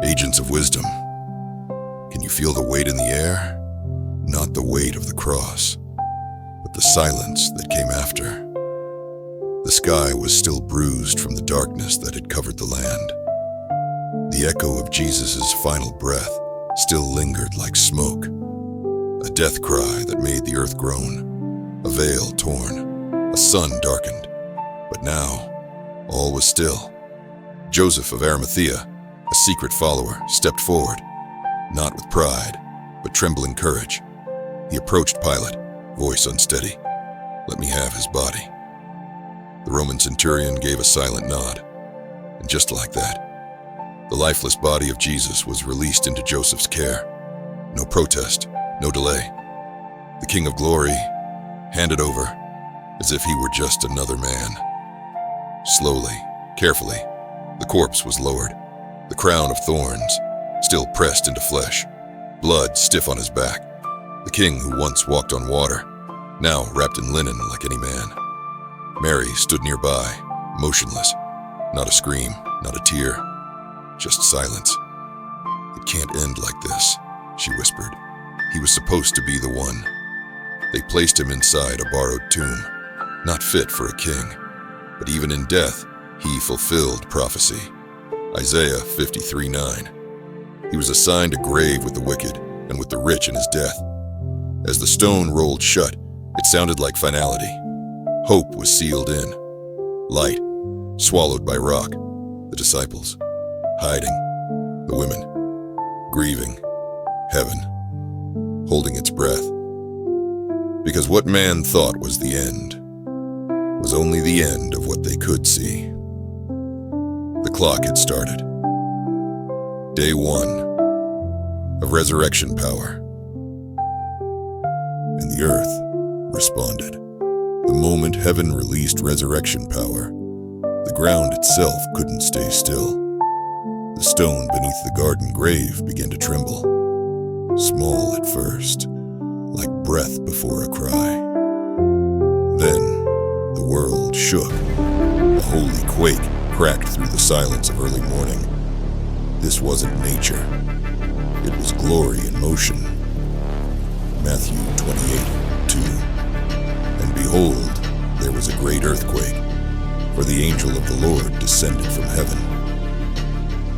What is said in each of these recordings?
Agents of wisdom, can you feel the weight in the air? Not the weight of the cross, but the silence that came after. The sky was still bruised from the darkness that had covered the land. The echo of Jesus' final breath still lingered like smoke, a death cry that made the earth groan, a veil torn, a sun darkened. But now, all was still. Joseph of Arimathea, a secret follower, stepped forward, not with pride, but trembling courage. He approached Pilate, voice unsteady. "Let me have his body." The Roman centurion gave a silent nod, and just like that, the lifeless body of Jesus was released into Joseph's care. No protest, no delay. The King of Glory handed over as if he were just another man. Slowly, carefully, the corpse was lowered, the crown of thorns still pressed into flesh, blood stiff on his back. The king who once walked on water, now wrapped in linen like any man. Mary stood nearby, motionless. Not a scream, not a tear, just silence. "It can't end like this," she whispered. "He was supposed to be the one." They placed him inside a borrowed tomb, not fit for a king, but even in death, he fulfilled prophecy. Isaiah 53:9. He was assigned a grave with the wicked and with the rich in his death. As the stone rolled shut, it sounded like finality. Hope was sealed in. Light, swallowed by rock. The disciples, hiding. The women, grieving. Heaven, holding its breath. Because what man thought was the end was only the end of what they could see. The clock had started. Day 1 of resurrection power. And the earth responded. The moment heaven released resurrection power, the ground itself couldn't stay still. The stone beneath the garden grave began to tremble. Small at first, like breath before a cry. Then the world shook. A holy quake cracked through the silence of early morning. This wasn't nature. It was glory in motion. Matthew 28:2. And behold, there was a great earthquake, for the angel of the Lord descended from heaven.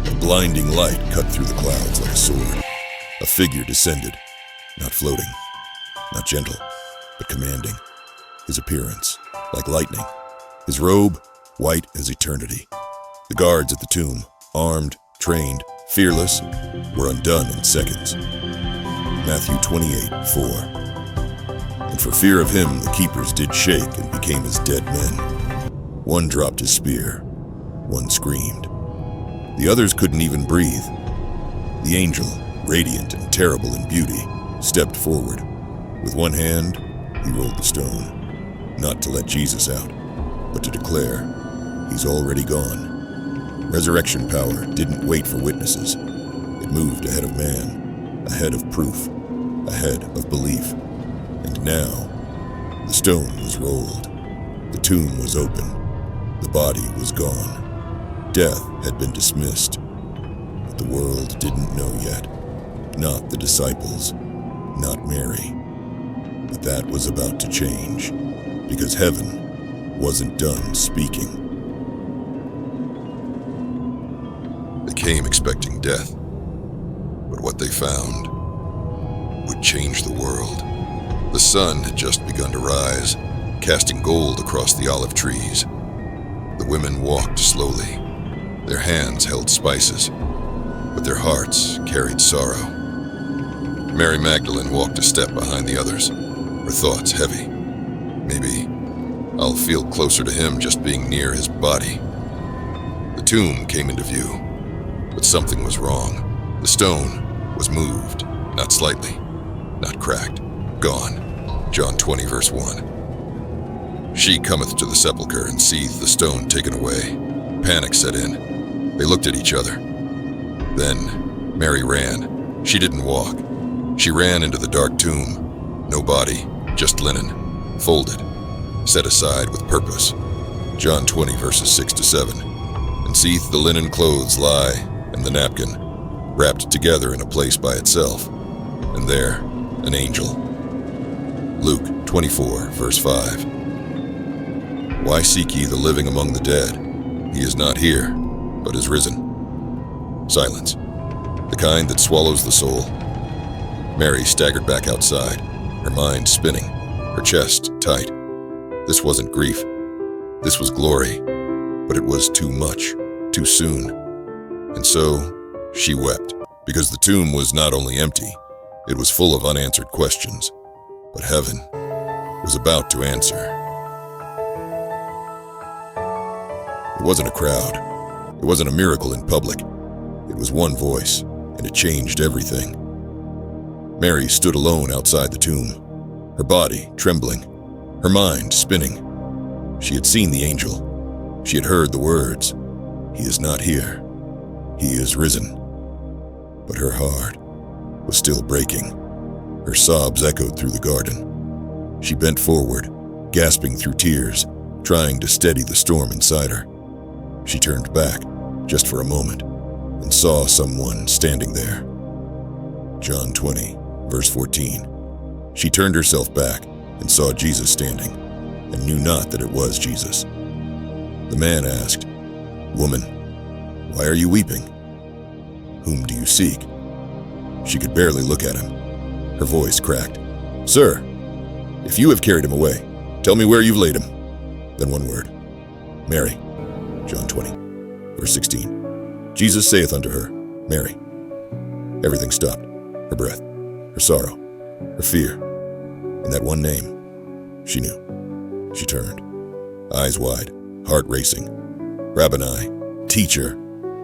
A blinding light cut through the clouds like a sword. A figure descended, not floating, not gentle, but commanding. His appearance, like lightning. His robe, white as eternity. The guards at the tomb, armed, trained, fearless, were undone in seconds. Matthew 28:4. And for fear of him, the keepers did shake and became as dead men. One dropped his spear, one screamed. The others couldn't even breathe. The angel, radiant and terrible in beauty, stepped forward. With one hand, he rolled the stone, not to let Jesus out, but to declare, he's already gone. Resurrection power didn't wait for witnesses. It moved ahead of man, ahead of proof, ahead of belief. And now, the stone was rolled. The tomb was open. The body was gone. Death had been dismissed. But the world didn't know yet. Not the disciples, not Mary. But that was about to change, because heaven wasn't done speaking. They came expecting death, but what they found would change the world. The sun had just begun to rise, casting gold across the olive trees. The women walked slowly. Their hands held spices, but their hearts carried sorrow. Mary Magdalene walked a step behind the others, her thoughts heavy. Maybe I'll feel closer to him just being near his body. The tomb came into view, but something was wrong. The stone was moved, not slightly, not cracked, gone. John 20:1. She cometh to the sepulchre and seeth the stone taken away. Panic set in. They looked at each other. Then Mary ran. She didn't walk. She ran into the dark tomb. No body, just linen, folded, set aside with purpose. John 20:6-7. And seeth the linen clothes lie, and the napkin, wrapped together in a place by itself, and there, an angel. Luke 24, verse 5. Why seek ye the living among the dead? He is not here, but is risen. Silence, the kind that swallows the soul. Mary staggered back outside, her mind spinning, her chest tight. This wasn't grief. This was glory, but it was too much, too soon. And so, she wept, because the tomb was not only empty, it was full of unanswered questions. But heaven was about to answer. It wasn't a crowd. It wasn't a miracle in public. It was one voice, and it changed everything. Mary stood alone outside the tomb, her body trembling, her mind spinning. She had seen the angel. She had heard the words, "He is not here. He is risen." But her heart was still breaking. Her sobs echoed through the garden. She bent forward, gasping through tears, trying to steady the storm inside her. She turned back, just for a moment, and saw someone standing there. John 20, verse 14. She turned herself back and saw Jesus standing, and knew not that it was Jesus. The man asked, "Woman, why are you weeping? Whom do you seek?" She could barely look at him. Her voice cracked. "Sir, if you have carried him away, tell me where you've laid him." Then one word, "Mary." John 20, verse 16. Jesus saith unto her, "Mary." Everything stopped. Her breath, her sorrow, her fear. In that one name, she knew. She turned, eyes wide, heart racing. "Rabboni, teacher."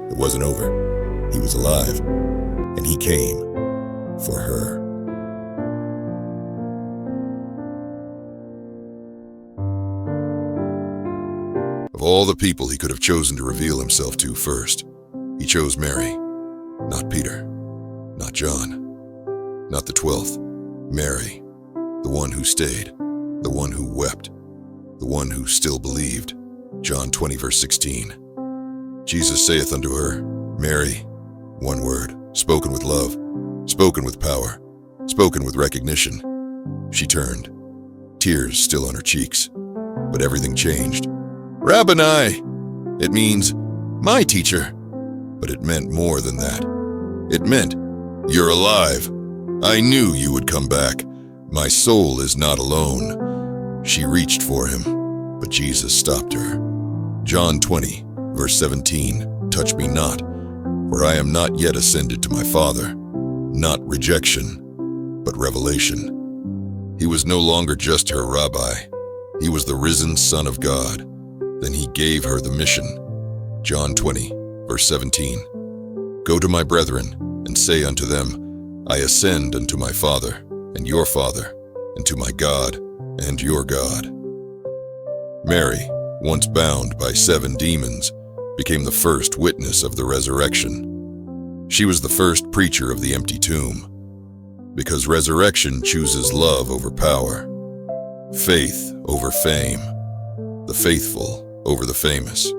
It wasn't over. He was alive, and he came for her. Of all the people he could have chosen to reveal himself to first, he chose Mary, not Peter, not John, not the 12th. Mary, the one who stayed, the one who wept, the one who still believed. John 20, verse 16. Jesus saith unto her, "Mary," one word, spoken with love, spoken with power, spoken with recognition. She turned, tears still on her cheeks, but everything changed. "Rabboni!" It means, "my teacher." But it meant more than that. It meant, "You're alive. I knew you would come back. My soul is not alone." She reached for him, but Jesus stopped her. John 20, verse 17, "Touch me not, for I am not yet ascended to my Father." Not rejection, but revelation. He was no longer just her rabbi. He was the risen Son of God. Then he gave her the mission. John 20, verse 17. "Go to my brethren, and say unto them, I ascend unto my Father, and your Father, and to my God, and your God." Mary, once bound by 7 demons, became the first witness of the resurrection. She was the first preacher of the empty tomb, because resurrection chooses love over power, faith over fame, the faithful over the famous.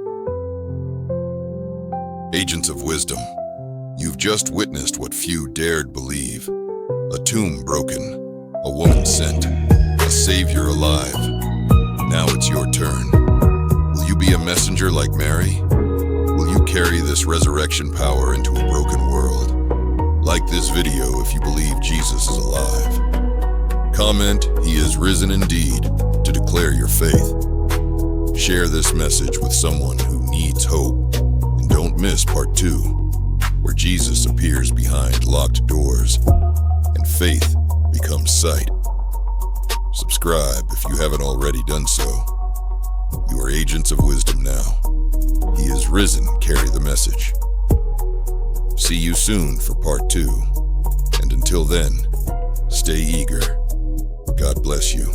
Agents of wisdom, you've just witnessed what few dared believe. A tomb broken, a woman sent, a savior alive. Now it's your turn. Will you be a messenger like Mary? Will you carry this resurrection power into a broken world? Like this video if you believe Jesus is alive. Comment, "He is risen indeed," to declare your faith. Share this message with someone who needs hope. And don't miss part 2, where Jesus appears behind locked doors and faith becomes sight. Subscribe if you haven't already done so. You are agents of wisdom now. He is risen, carry the message. See you soon for part 2. And until then, stay eager. God bless you.